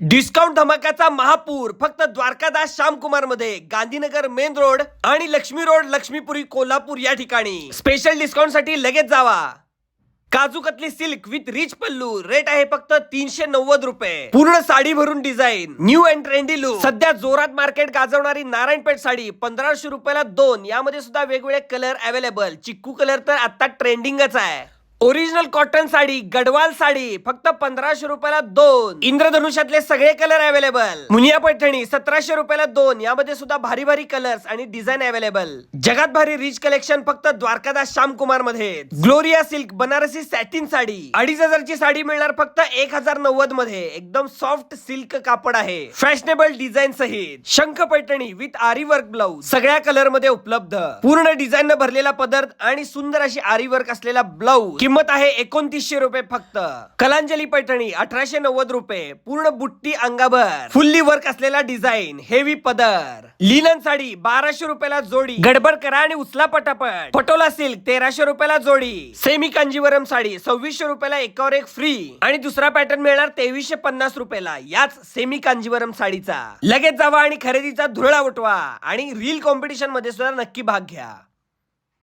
Discount धमाक्याचा महापूर फक्त द्वारकादास श्यामकुमार मध्ये गांधीनगर मेन रोड आणि लक्ष्मी रोड लक्ष्मीपुरी कोल्हापूर या ठिकाणी स्पेशल डिस्काउंट साठी लगेच जावा. Kaju katli silk with rich pallu rate आहे फक्त 390 रुपये. पूर्ण साडी भरून design new and trendy look. सध्या जोरात मार्केट गाजवणारी नारायणपेठ साडी 1500 रुपयाला 2. यामध्ये सुद्धा वेगवेगळे कलर अवेलेबल. चिक्कू कलर तर आता ट्रेंडिंगच आहे. ओरिजिनल कॉटन साडी गडवाल साडी फक्त 1500 रुपयाला 2. इंद्रधनुष्यातले सगळे कलर अवेलेबल. मुनिया पैठणी 1700 रुपयाला 2. यामध्ये सुद्धा भारी भारी कलर्स आणि डिझाईन अवेलेबल. जगात भारी रिच कलेक्शन फक्त द्वारकादास श्यामकुमार मध्ये. Gloria silk Banarasi satin sari 2500 ची साडी मिळणार फक्त 1090 मध्ये. एकदम सॉफ्ट सिल्क कापड आहे. फॅशनेबल डिझाईन सहित. शंख पैठणी विथ आरी वर्क ब्लाउज सगळ्या कलर मध्ये उपलब्ध. पूर्ण डिझाईन न भरलेला पदर आणि सुंदर अशी आरी वर्क असलेला ब्लाउज. किंमत आहे 2900 रुपये फक्त. कलांजली पैठणी 1890 रुपये. पूर्ण बुट्टी अंगाभर फुल्ली वर्क असलेला डिझाईन हेवी पदर. लिनन साडी 1200 रुपयाला जोडी. गडबड करा आणि उचला पटापट. पटोला सिल्क 1300 रुपयाला जोडी. सेमी कांजीवरम साडी 2600 रुपयाला एकावर एक फ्री. आणि दुसरा पॅटर्न मिळणार 2350 रुपयाला याच सेमी कांजीवरम साडीचा. लगेच जावा आणि खरेदीचा धुरळा उठवा आणि रील कॉम्पिटिशन मध्ये सुद्धा नक्की भाग घ्या.